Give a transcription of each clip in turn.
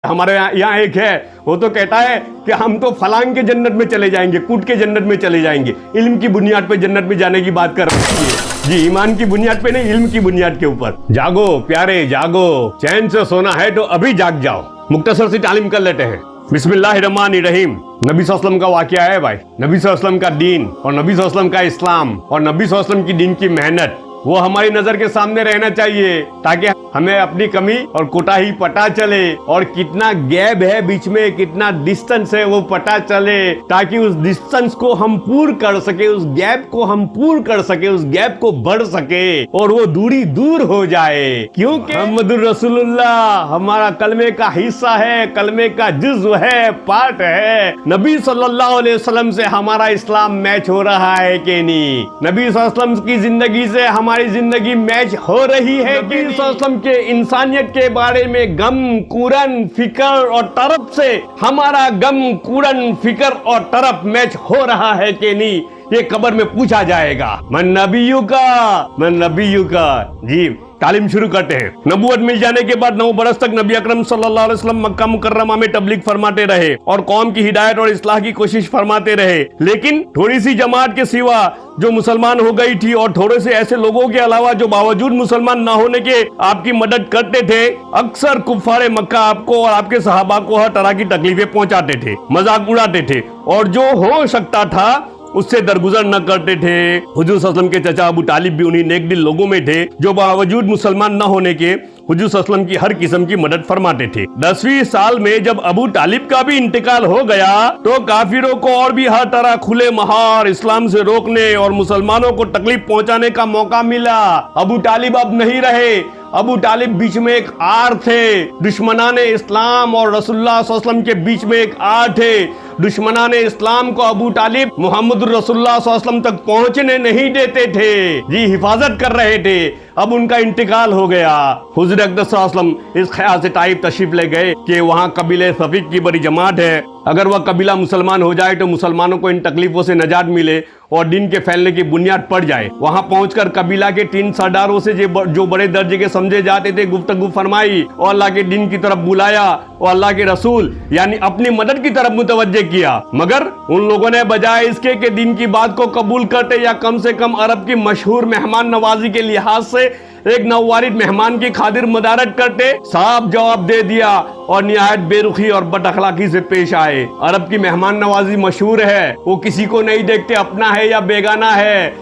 हमारे यहाँ एक है, वो तो कहता है कि हम तो फलांग के जन्नत में चले जाएंगे, कूट के जन्नत में चले जाएंगे। इल्म की बुनियाद पे जन्नत में जाने की बात कर रही है जी, ईमान की बुनियाद पे नहीं, इल्म की बुनियाद के ऊपर। जागो प्यारे जागो, चैन से सोना है तो अभी जाग जाओ। मुख्तसर सी तालीम कर लेते हैं। बिस्मिल्लाहिर्रहमानिर्रहीम। नबी सल्लल्लाहु अलैहि वसल्लम का वाकया है भाई। नबी सल्लल्लाहु अलैहि वसल्लम का दीन और नबी सल्लल्लाहु अलैहि वसल्लम का इस्लाम और नबी सल्लल्लाहु अलैहि वसल्लम की दीन की मेहनत, वो हमारी नजर के सामने रहना चाहिए ताकि हमें अपनी कमी और कोताही पता चले और कितना गैप है बीच में, कितना डिस्टेंस है वो पता चले, ताकि उस डिस्टेंस को हम पूर्ण कर सके, उस गैप को हम पूर्ण कर सके, उस गैप को बढ़ सके और वो दूरी दूर हो जाए। क्योंकि मोहम्मदुर रसूलुल्लाह हमारा कलमे का हिस्सा है, कलमे का जुज़्व है, पार्ट है। नबी सल्लल्लाहु अलैहि वसल्लम से हमारा इस्लाम मैच हो रहा है कि नहीं? नबी सल्लल्लाहु अलैहि वसल्लम की जिंदगी से हमारी जिंदगी मैच हो रही है कि नहीं? के इंसानियत के बारे में गम कुरन फिक्र और तरफ से हमारा गम कुरन फिक्र और तरफ मैच हो रहा है कि नहीं, ये कब्र में पूछा जाएगा। मन नबियु का जी। तालीम शुरू करते हैं। नबूवत मिल जाने के बाद 9 बरस तक नबी अकरम सल्लल्लाहु अलैहि वसल्लम मक्का मुकर्रमा में तबलीग फरमाते रहे और कौम की हिदायत और इस्लाह की कोशिश फरमाते रहे। लेकिन थोड़ी सी जमात के सिवा जो मुसलमान हो गई थी और थोड़े से ऐसे लोगों के अलावा जो बावजूद मुसलमान ना होने के आपकी मदद करते थे, अक्सर कुफ्फारे मक्का आपको और आपके सहाबा को हर तरह की तकलीफें पहुंचाते थे, मजाक उड़ाते थे और जो हो सकता था उससे दरगुजर न करते थे। हुजूर सल्लल्लाहु अलैहि वसल्लम के चचा अबू तालिब भी उन्हीं नेक दिल लोगों में थे जो बावजूद मुसलमान न होने के हुजूर सल्लल्लाहु अलैहि वसल्लम की हर किस्म की मदद फरमाते थे। 10वीं साल में जब अबू तालिब का भी इंतकाल हो गया तो काफिरों को और भी हर तरह खुले महार इस्लाम से रोकने और मुसलमानों को तकलीफ पहुंचाने का मौका मिला। अबू तालिब अब नहीं रहे। अबू तालिब बीच में एक आर थे। दुश्मनाने इस्लाम और रसूलुल्लाह सल्लल्लाहु अलैहि वसल्लम के बीच में एक आर थे। दुश्मनाने इस्लाम को अबू तालिब मोहम्मद रसूलुल्लाह सल्लल्लाहु अलैहि वसल्लम तक पहुंचने नहीं देते थे जी, हिफाजत कर रहे थे। अब उनका इंतकाल हो गया। हुज़ूर अक़दस सल्लल्लाहु अलैहि वसल्लम इस ख्याल से ताइफ तशरीफ ले गए कि वहाँ कबीले सफीक की बड़ी जमात है, अगर वह कबीला मुसलमान हो जाए तो मुसलमानों को इन तकलीफों से नजात मिले और दिन के फैलने की बुनियाद पड़ जाए। वहां पहुंचकर कबीला के 3 सरदारों से जो बड़े दर्जे के समझे जाते थे गुफ्तगू फरमाई और अल्लाह के दिन की तरफ बुलाया और अल्लाह के रसूल यानी अपनी मदद की तरफ मुतवज्जे किया। मगर उन लोगों ने बजाय इसके कि दिन की बात को कबूल करते या कम से कम अरब की मशहूर मेहमान नवाजी के लिहाज से एक नववारिद मेहमान की खातिर मदारत करते, साफ जवाब दे दिया और निहायत बेरुखी और बदअखलाकी से पेश आए। अरब की मेहमान नवाजी मशहूर है, वो किसी को नहीं देखते अपना है या बेगाना है,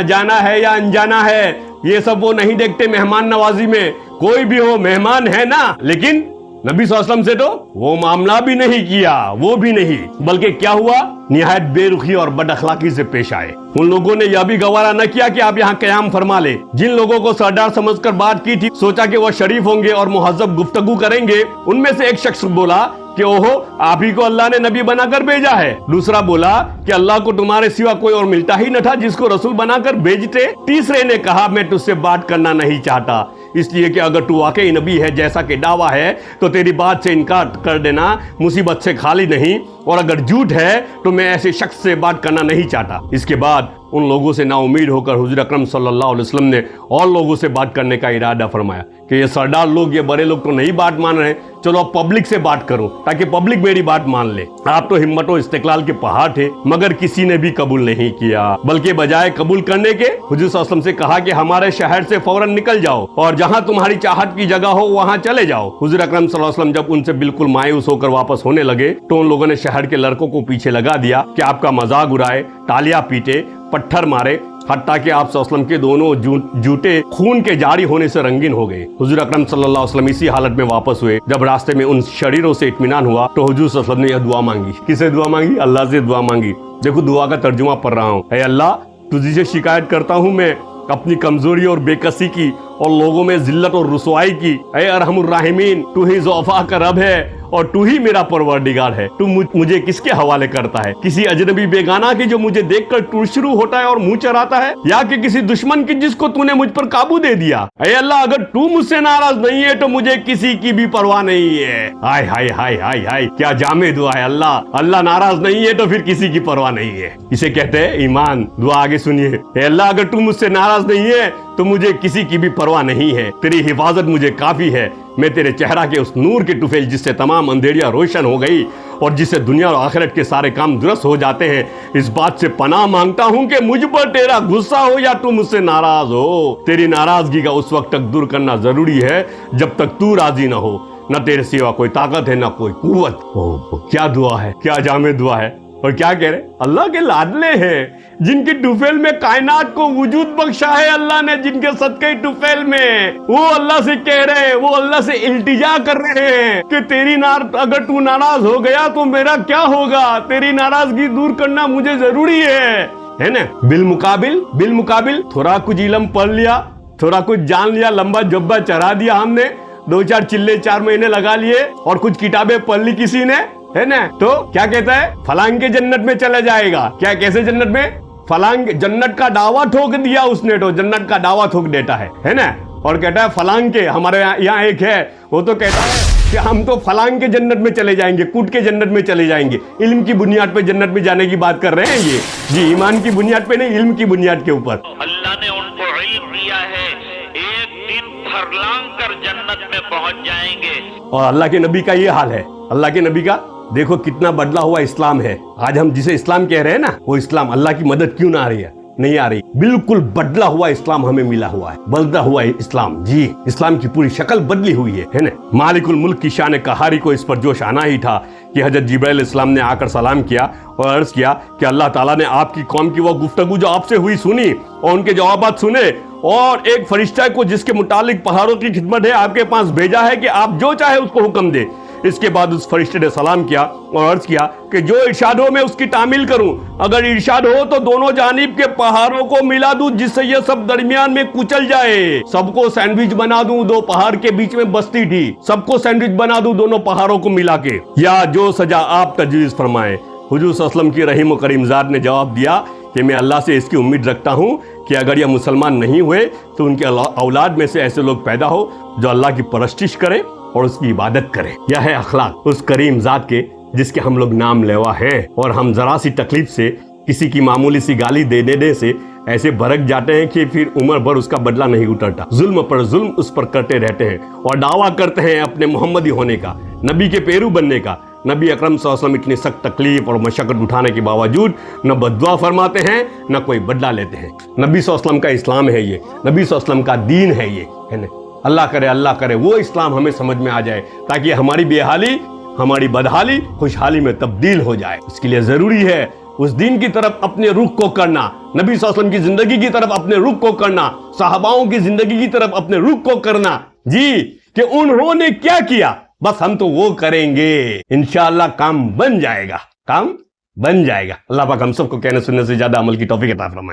जाना है या अनजाना है, ये सब वो नहीं देखते। मेहमान नवाजी में कोई भी हो मेहमान है ना। लेकिन नबी सल्लल्लाहु अलैहि वसल्लम से तो वो मामला भी नहीं किया, वो भी नहीं, बल्कि क्या हुआ, निहायत बेरुखी और बदअखलाकी से पेश आए। उन लोगों ने यह भी गवारा न किया कि आप यहाँ कयाम फरमा ले। जिन लोगों को सरदार समझकर बात की थी, सोचा कि वह शरीफ होंगे और मुहज्जब गुफ्तगू करेंगे, उनमें से एक शख्स बोला कि ओहो, आप ही को अल्लाह ने नबी बनाकर भेजा है। दूसरा बोला कि अल्लाह को तुम्हारे सिवा कोई और मिलता ही न था जिसको रसूल बनाकर भेजते। तीसरे ने कहा, मैं तुझसे बात करना नहीं चाहता, इसलिए कि अगर तू वाकई नबी है जैसा कि दावा है तो तेरी बात से इनकार कर देना मुसीबत से खाली नहीं, और अगर झूठ है तो मैं ऐसे शख्स से बात करना नहीं चाहता। इसके बाद उन लोगों से नाउमीद होकर हुज़ूर अकरम सल्लल्लाहु अलैहि वसल्लम ने और लोगों से बात करने का इरादा फरमाया कि ये सरदार लोग, ये बड़े लोग तो नहीं बात मान रहे, चलो अब पब्लिक से बात करो ताकि पब्लिक मेरी बात मान ले। आप तो हिम्मत और इस्तिक़लाल के पहाड़ थे, मगर किसी ने भी कबूल नहीं किया, बल्कि बजाय कबूल करने के हुज़ूर सल्लल्लाहु अलैहि वसल्लम से कहा कि हमारे शहर से फौरन निकल जाओ और जहां तुम्हारी चाहत की जगह हो वहां चले जाओ। हुज़ूर अकरम सल्लल्लाहु अलैहि वसल्लम जब उनसे बिल्कुल मायूस होकर वापस होने लगे तो उन लोगों ने शहर के लड़कों को पीछे लगा दिया कि आपका मजाक उड़ाए, तालियां पीटे, पत्थर मारे, हत्ता कि आप सल्लल्लाहु अलैहि वसल्लम के दोनों जूते खून के जारी होने से रंगीन हो गए। हुजूर अकरम सल्लल्लाहु अलैहि वसल्लम इसी हालत में वापस हुए। जब रास्ते में उन शरीरों से इत्मीनान हुआ तो हुजूर सल्लल्लाहु अलैहि वसल्लम ने यह दुआ मांगी। किसे दुआ मांगी? अल्लाह से दुआ मांगी। देखो दुआ का तर्जुमा पढ़ रहा हूँ। ऐ अल्लाह, तुझसे शिकायत करता हूँ मैं अपनी कमजोरी और बेकसी की और लोगों में जिल्लत और रुसवाई की। ऐ अरहमुर राहिमीन, तू ही ज़ौफ़ा का रब है और तू ही मेरा परवरदिगार है। तू मुझे किसके हवाले करता है? किसी अजनबी बेगाना की जो मुझे देखकर टुरशुरू होता है और मुंह चराता है, या कि किसी दुश्मन की जिसको तूने मुझ पर काबू दे दिया? ऐ अल्लाह, अगर तू मुझसे नाराज नहीं है तो मुझे किसी की भी परवाह नहीं है। हाय हाय हाय हाय हाय, क्या जामे दुआ है। अल्लाह अल्लाह नाराज नहीं है तो फिर किसी की परवाह नहीं है। इसे कहते हैं ईमान। दुआ आगे सुनिए। ऐ अल्लाह, अगर तू मुझसे नाराज नहीं है तो मुझे किसी की भी परवाह नहीं है। तेरी हिफाजत मुझे काफी है। मैं तेरे चेहरा के उस नूर के टुफैल जिससे तमाम अंधेरियां रोशन हो गई और जिससे दुनिया और आखिरत के सारे काम दुरुस्त हो जाते हैं, इस बात से पनाह मांगता हूं कि मुझ पर तेरा गुस्सा हो या तू मुझसे नाराज हो। तेरी नाराजगी का उस वक्त तक दूर करना जरूरी है जब तक तू राजी ना हो। न तेरे सिवा कोई ताकत है, न कोई कुव्वत। क्या दुआ है, क्या जामे दुआ है। और क्या कह रहे, अल्लाह के लाडले हैं जिनकी टुफैल में कायनात को वजूद बख्शा है अल्लाह ने, जिनके सदके टुफैल में वो अल्लाह से कह रहे हैं, वो अल्लाह से इल्तिजा कर रहे हैं कि तेरी अगर तू नाराज हो गया तो मेरा क्या होगा। तेरी नाराजगी दूर करना मुझे जरूरी है ना। बिल मुकाबिल थोड़ा कुछ इल्म पढ़ लिया, थोड़ा कुछ जान लिया, लंबा जब्बा चढ़ा दिया हमने, 2-4 चिल्ले 4 महीने लगा लिए और कुछ किताबें पढ़ ली किसी ने, है ना। तो क्या कहता है, फलांग के जन्नत में चला जाएगा। क्या, कैसे जन्नत में? फलांग जन्नत का दावा ठोक दिया उसने, तो जन्नत का दावा ठोक देता है ना। और कहता है फलांग के, हमारे यहाँ एक है, वो तो कहता है कि हम तो फलांग के जन्नत में चले जाएंगे, कूट के जन्नत में चले जाएंगे। इल्म की बुनियाद पे जन्नत में जाने की बात कर रहे हैं ये जी, ईमान की बुनियाद पे नहीं, इल्म की बुनियाद के ऊपर। अल्लाह ने उनको इल्म दिया है, एक दिन फरलांग कर जन्नत में पहुंच जाएंगे। और अल्लाह के नबी का ये हाल है। अल्लाह के नबी का देखो कितना बदला हुआ इस्लाम है। आज हम जिसे इस्लाम कह रहे हैं ना, वो इस्लाम, अल्लाह की मदद क्यों ना आ रही है, नहीं आ रही। बिल्कुल बदला हुआ इस्लाम हमें मिला हुआ है, बदला हुआ इस्लाम जी। इस्लाम की पूरी शक्ल बदली हुई है ना। मालिकुल मुल्क की शान कहारी को इस पर जोश आना ही था कि हजरत जिब्राइल इस्लाम ने आकर सलाम किया और अर्ज किया कि अल्लाह ताला ने आपकी कौम की वो गुफ्तगू जो आपसे हुई सुनी और उनके जवाबात सुने, और एक फरिश्ता को जिसके मुतालिक पहाड़ों की खिदमत है आपके पास भेजा है कि आप जो चाहे उसको हुक्म दे। इसके बाद उस फरिश्ते ने सलाम किया और अर्ज किया कि जो इरशाद हो मैं उसकी तामील करूं। अगर इरशाद हो तो दोनों जानिब के पहाड़ों को मिला दूं जिससे ये सब दरमियान में कुचल जाए। सबको सैंडविच बना दूं, 2 पहाड़ के बीच में बस्ती थी, सबको सैंडविच बना दूं दोनों पहाड़ों को मिला के, या जो सजा आप तजवीज फरमाए। हुजूर सल्लल्लाहु अलैहि वसल्लम की रहीम करीम ज़ात ने जवाब दिया कि मैं अल्लाह से इसकी उम्मीद रखता हूँ कि अगर यह मुसलमान नहीं हुए तो उनके औलाद में से ऐसे लोग पैदा हो जो अल्लाह की परस्तिश करे और उसकी इबादत करे। यह है अखलाक उस करीम ज़ात के जिसके हम लोग नाम लेवा हैं। और हम जरा सी तकलीफ से, किसी की मामूली सी गाली दे देने से ऐसे भड़क जाते हैं कि फिर उम्र भर उसका बदला नहीं उतरता। जुल्म पर जुल्म उस पर करते रहते हैं और दावा करते हैं अपने मोहम्मदी होने का, नबी के पेरू बनने का। नबी अकरम सल्लल्लाहु अलैहि वसल्लम इतनी सख्त तकलीफ और मशक्कत उठाने के बावजूद न बद्दुआ फरमाते हैं न कोई बदला लेते हैं। नबी सल्लल्लाहु अलैहि वसल्लम का इस्लाम है ये, नबी सल्लल्लाहु अलैहि वसल्लम का दीन है ये, है ना। अल्लाह करे वो इस्लाम हमें समझ में आ जाए ताकि हमारी बेहाली, हमारी बदहाली खुशहाली में तब्दील हो जाए। इसके लिए जरूरी है उस दीन की तरफ अपने रुख को करना, नबी सल्लल्लाहु अलैहि वसल्लम की जिंदगी की तरफ अपने रुख को करना, सहाबाओं की जिंदगी की तरफ अपने रुख को करना जी, कि उन्होंने क्या किया बस हम तो वो करेंगे, इंशाअल्लाह काम बन जाएगा, काम बन जाएगा। अल्लाह पाक हम सबको कहने सुनने से ज्यादा अमल की तौफीक अता फरमाए।